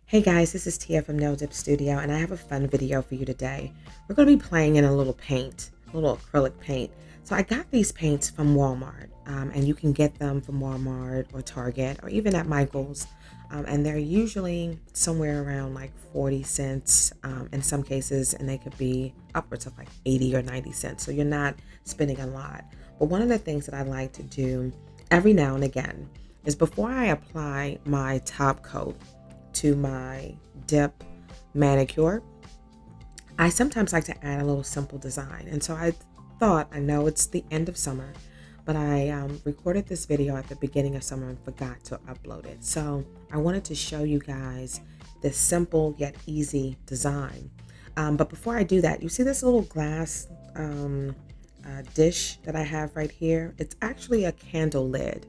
Hey guys, this is Tia from Nail Dip Studio, and I have a fun video for you today. We're going to be playing in a little paint, a little acrylic paint. So I got these paints from Walmart, and you can get them from Walmart or Target or even at Michael's. And they're usually somewhere around like 40 cents in some cases, and they could be upwards of like 80 or 90 cents. So you're not spending a lot. But one of the things that I like to do every now and again is before I apply my top coat to my dip manicure, I sometimes like to add a little simple design. And so I know it's the end of summer, but I recorded this video at the beginning of summer and forgot to upload it. So I wanted to show you guys this simple yet easy design. But before I do that, you see this little glass dish that I have right here? It's actually a candle lid.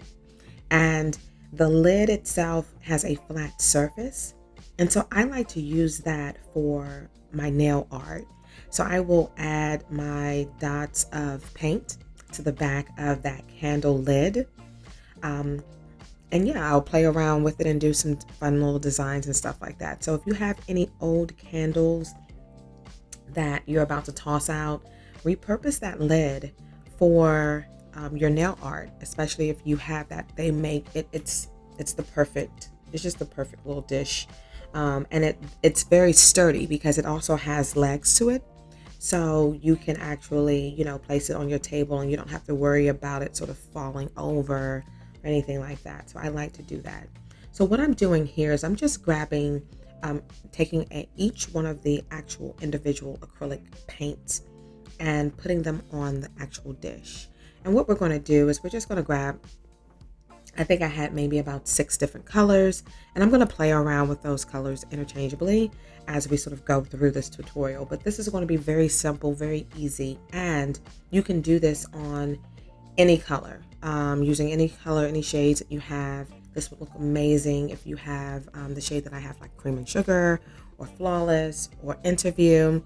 And the lid itself has a flat surface. And so I like to use that for my nail art. So I will add my dots of paint to the back of that candle lid. And yeah, I'll play around with it and do some fun little designs and stuff like that. So if you have any old candles that you're about to toss out, repurpose that lid for your nail art, especially if you have that. They make it, it's just the perfect little dish. And it's very sturdy because it also has legs to it. So you can actually, place it on your table and you don't have to worry about it sort of falling over or anything like that. So I like to do that. So what I'm doing here is I'm just grabbing, taking each one of the actual individual acrylic paints and putting them on the actual dish. And what we're going to do is we're just going to grab, I think I had maybe about 6 different colors, and I'm going to play around with those colors interchangeably as we sort of go through this tutorial. But this is going to be very simple, very easy, and you can do this on any color, using any color, any shades that you have. This would look amazing if you have the shade that I have, like Cream and Sugar or Flawless or Interview.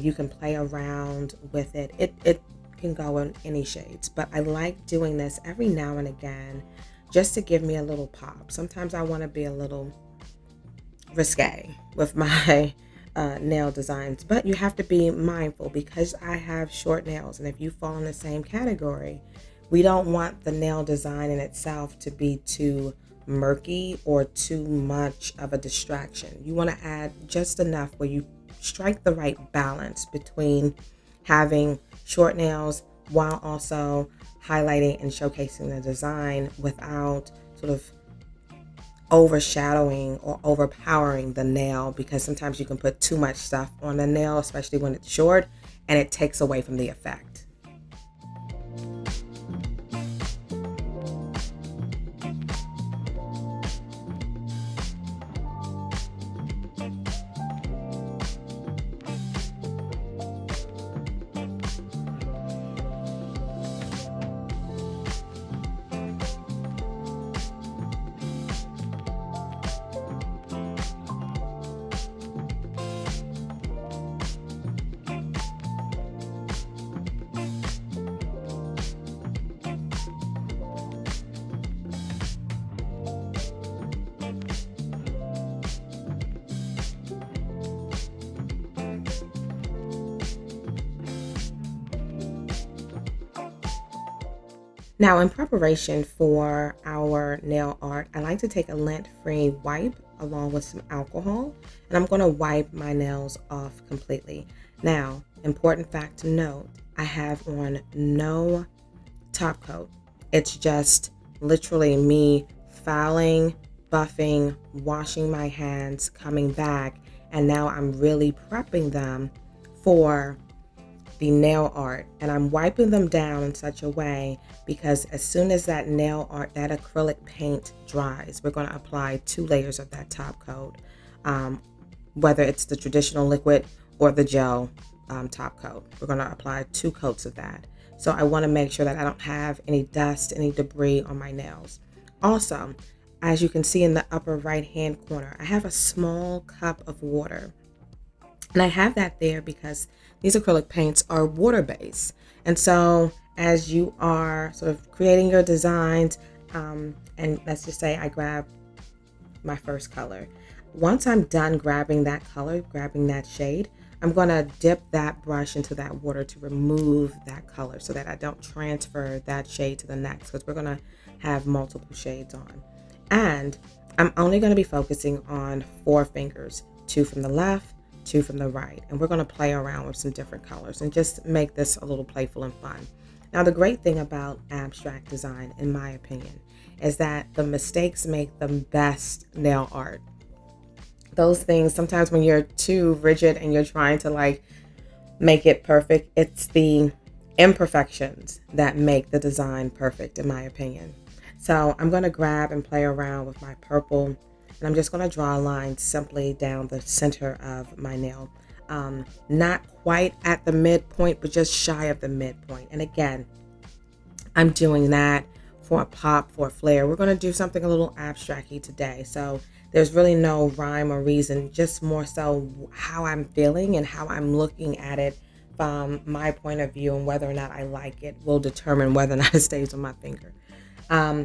You can play around with it. It can go in any shades, but I like doing this every now and again just to give me a little pop. Sometimes I want to be a little risque with my nail designs, but you have to be mindful because I have short nails, and if you fall in the same category, we don't want the nail design in itself to be too murky or too much of a distraction. You want to add just enough where you strike the right balance between having short nails while also highlighting and showcasing the design without sort of overshadowing or overpowering the nail, because sometimes you can put too much stuff on the nail, especially when it's short, and it takes away from the effect. Now, in preparation for our nail art, I like to take a lint-free wipe along with some alcohol, and I'm going to wipe my nails off completely. Now, important fact to note, I have on no top coat. It's just literally me filing, buffing, washing my hands, coming back, and now I'm really prepping them for the nail art, and I'm wiping them down in such a way because as soon as that nail art, that acrylic paint dries, we're going to apply 2 layers of that top coat, whether it's the traditional liquid or the gel top coat. We're going to apply 2 coats of that. So I want to make sure that I don't have any dust, any debris on my nails. Also, as you can see in the upper right hand corner, I have a small cup of water. And I have that there because these acrylic paints are water-based. And so as you are sort of creating your designs, and let's just say I grab my first color, Once I'm done grabbing that color, grabbing that shade, I'm going to dip that brush into that water to remove that color so that I don't transfer that shade to the next, because we're going to have multiple shades on. And I'm only going to be focusing on 4 fingers, 2 from the left, 2 from the right. And we're going to play around with some different colors and just make this a little playful and fun. Now, the great thing about abstract design, in my opinion, is that the mistakes make the best nail art. Those things, sometimes when you're too rigid and you're trying to like make it perfect, it's the imperfections that make the design perfect, in my opinion. So I'm going to grab and play around with my purple, and I'm just going to draw a line simply down the center of my nail. Not quite at the midpoint, but just shy of the midpoint. And again, I'm doing that for a pop, for a flare. We're going to do something a little abstract-y today. So there's really no rhyme or reason, just more so how I'm feeling and how I'm looking at it from my point of view, and whether or not I like it will determine whether or not it stays on my finger.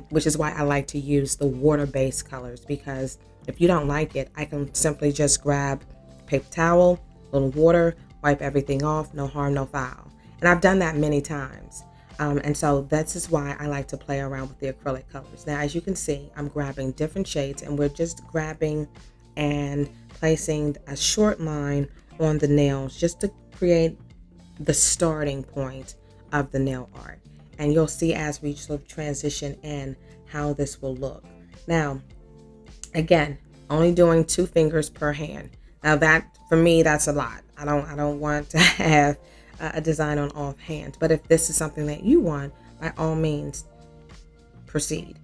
Which is why I like to use the water-based colors, because if you don't like it, I can simply just grab paper towel, a little water, wipe everything off, no harm, no foul. And I've done that many times. And so this is why I like to play around with the acrylic colors. Now, as you can see, I'm grabbing different shades, and we're just grabbing and placing a short line on the nails just to create the starting point of the nail art. And you'll see as we sort of transition in how this will look. Now, again, only doing 2 fingers per hand. Now that, for me, that's a lot. I don't want to have a design on off hands. But if this is something that you want, by all means, proceed.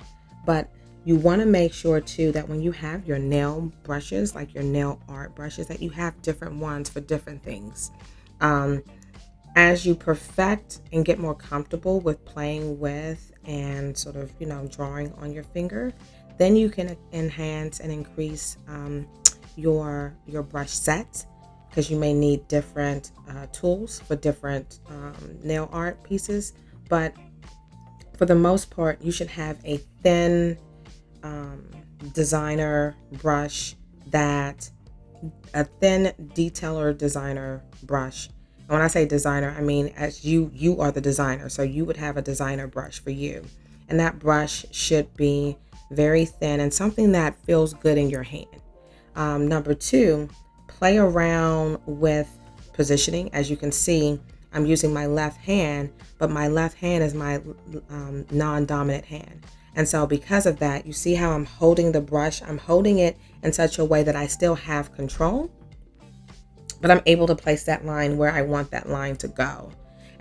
But you want to make sure too that when you have your nail brushes, like your nail art brushes, that you have different ones for different things. As you perfect and get more comfortable with playing with and sort of, drawing on your finger, then you can enhance and increase your brush sets, because you may need different tools for different nail art pieces. But for the most part, you should have a thin designer brush, a thin detailer designer brush. And when I say designer, I mean as you are the designer, so you would have a designer brush for you. And that brush should be very thin and something that feels good in your hand. Number 2, play around with positioning. As you can see, I'm using my left hand, but my left hand is my non-dominant hand. And so because of that, you see how I'm holding the brush? I'm holding it in such a way that I still have control, but I'm able to place that line where I want that line to go.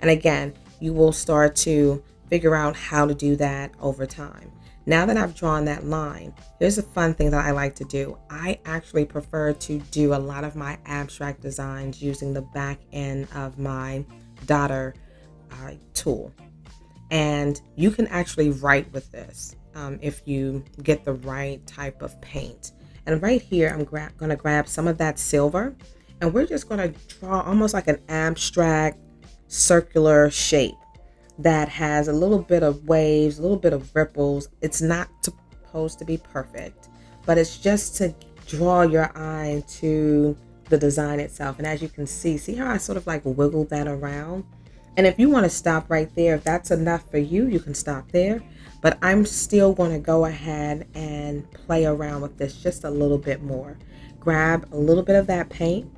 And again, you will start to figure out how to do that over time. Now that I've drawn that line, here's a fun thing that I like to do. I actually prefer to do a lot of my abstract designs using the back end of my dotter tool. And you can actually write with this if you get the right type of paint. And right here, I'm going to grab some of that silver, and we're just going to draw almost like an abstract circular shape that has a little bit of waves, a little bit of ripples. It's not supposed to be perfect, but it's just to draw your eye to the design itself. And as you can see how I sort of like wiggle that around. And if you want to stop right there, if that's enough for you, you can stop there. But I'm still going to go ahead and play around with this just a little bit more. Grab a little bit of that paint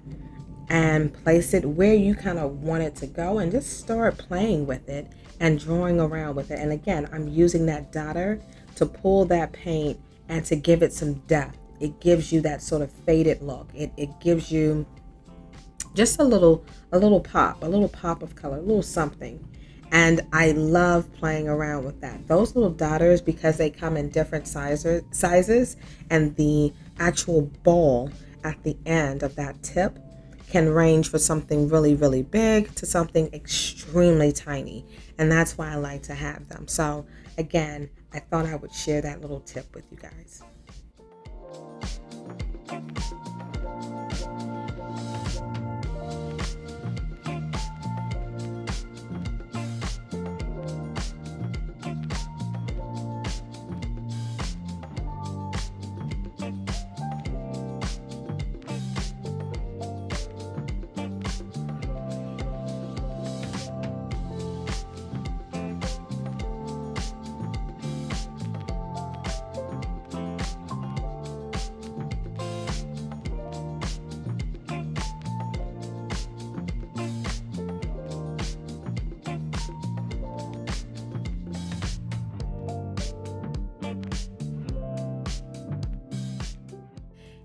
and place it where you kind of want it to go, and just start playing with it and drawing around with it. And again, I'm using that dotter to pull that paint and to give it some depth. It gives you that sort of faded look. It gives you just a little pop of color, a little something. And I love playing around with that. Those little dotters, because they come in different sizes, and the actual ball at the end of that tip can range for something really, really big to something extremely tiny. And that's why I like to have them. So again, I thought I would share that little tip with you guys.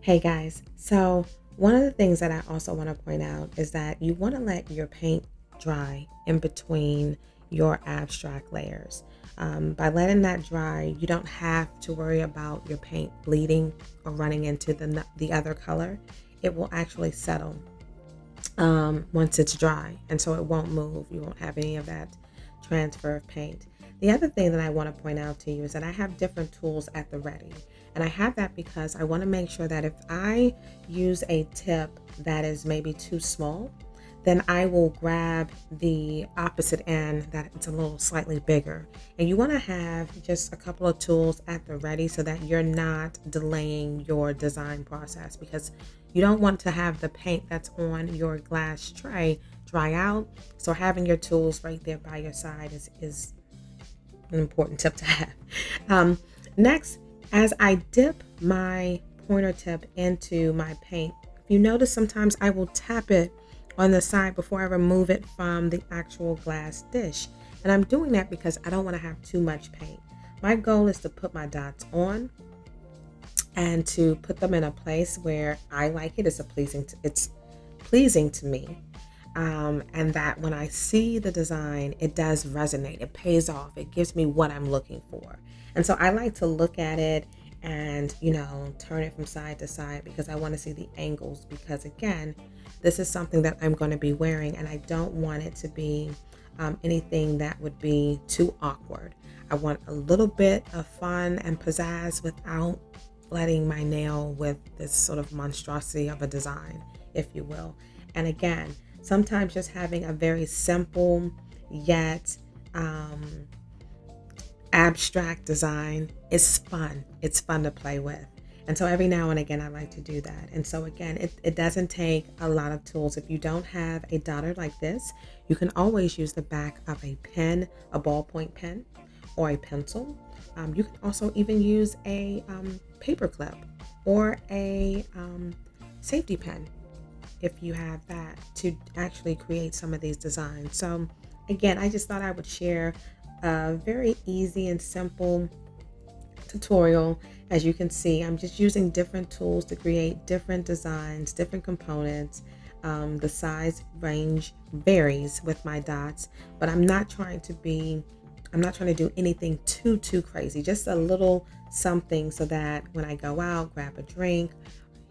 Hey guys, so one of the things that I also want to point out is that you want to let your paint dry in between your abstract layers. By letting that dry, you don't have to worry about your paint bleeding or running into the other color. It will actually settle once it's dry, and so it won't move. You won't have any of that transfer of paint. The other thing that I want to point out to you is that I have different tools at the ready. And I have that because I want to make sure that if I use a tip that is maybe too small, then I will grab the opposite end that it's a little slightly bigger. And you want to have just a couple of tools at the ready so that you're not delaying your design process, because you don't want to have the paint that's on your glass tray dry out. So having your tools right there by your side is an important tip to have. Next, as I dip my pointer tip into my paint, if you notice, sometimes I will tap it on the side before I remove it from the actual glass dish. And I'm doing that because I don't want to have too much paint. My goal is to put my dots on and to put them in a place where I like it. It's pleasing to me. And that when I see the design, it does resonate. It pays off. It gives me what I'm looking for. And so I like to look at it and, turn it from side to side because I want to see the angles. Because again, this is something that I'm going to be wearing, and I don't want it to be anything that would be too awkward. I want a little bit of fun and pizzazz without flooding my nail with this sort of monstrosity of a design, if you will. And again, sometimes just having a very simple yet abstract design is fun. It's fun to play with. And so every now and again, I like to do that. And so again, it doesn't take a lot of tools. If you don't have a dotter like this, you can always use the back of a pen, a ballpoint pen, or a pencil. You can also even use a paper clip or a safety pen, if you have that, to actually create some of these designs. So again, I just thought I would share a very easy and simple tutorial. As you can see, I'm just using different tools to create different designs, different components. The size range varies with my dots, but I'm not trying to do anything too crazy. Just a little something so that when I go out, grab a drink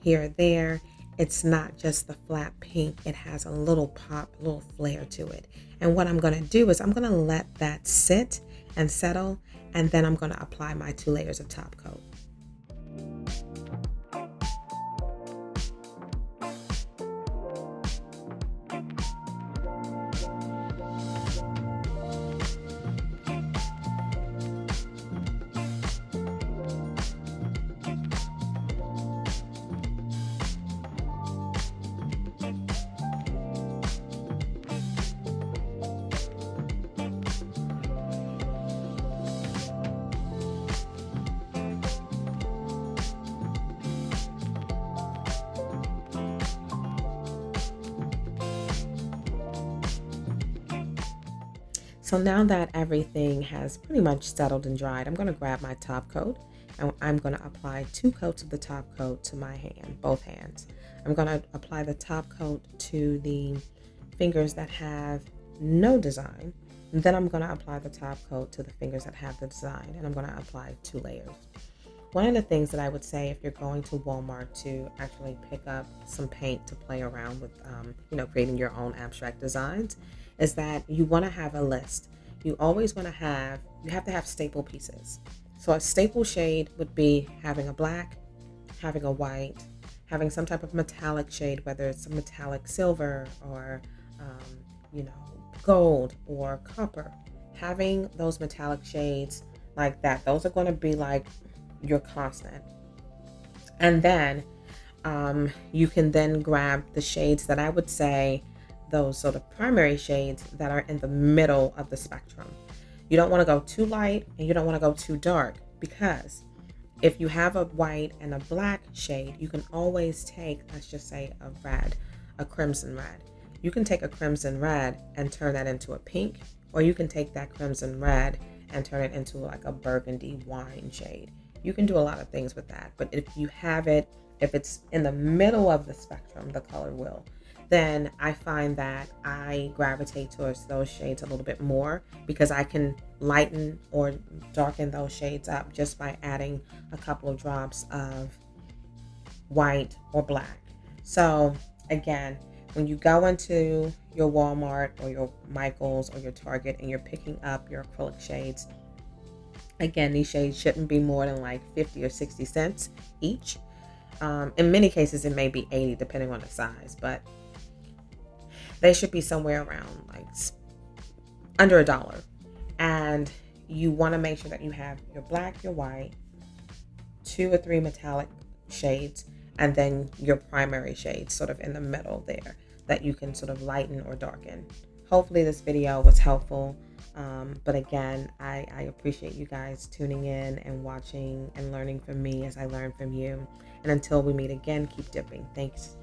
here or there, it's not just the flat pink. It has a little pop, a little flair to it. And what I'm going to do is I'm going to let that sit and settle, and then I'm going to apply my 2 layers of top coat. So now that everything has pretty much settled and dried, I'm going to grab my top coat and I'm going to apply 2 coats of the top coat to my hand, both hands. I'm going to apply the top coat to the fingers that have no design. And then I'm going to apply the top coat to the fingers that have the design, and I'm going to apply 2 layers. One of the things that I would say if you're going to Walmart to actually pick up some paint to play around with, creating your own abstract designs, is that you want to have a list. You have to have staple pieces. So a staple shade would be having a black, having a white, having some type of metallic shade, whether it's a metallic silver or, gold or copper. Having those metallic shades like that, those are going to be like your constant. And then you can then grab the shades that I would say, those sort of primary shades that are in the middle of the spectrum. You don't want to go too light and you don't want to go too dark, because if you have a white and a black shade, you can always take, let's just say, a crimson red. You can take a crimson red and turn that into a pink, or you can take that crimson red and turn it into like a burgundy wine shade. You can do a lot of things with that, but if you have it If it's in the middle of the spectrum, the color will, then I find that I gravitate towards those shades a little bit more because I can lighten or darken those shades up just by adding a couple of drops of white or black. So again, when you go into your Walmart or your Michaels or your Target and you're picking up your acrylic shades, again, these shades shouldn't be more than like 50 or 60 cents each. In many cases, it may be 80 depending on the size, but they should be somewhere around like under $1. And you want to make sure that you have your black, your white, 2 or 3 metallic shades, and then your primary shades sort of in the middle there that you can sort of lighten or darken. Hopefully this video was helpful. But again, I appreciate you guys tuning in and watching and learning from me as I learn from you. And until we meet again, keep dipping. Thanks.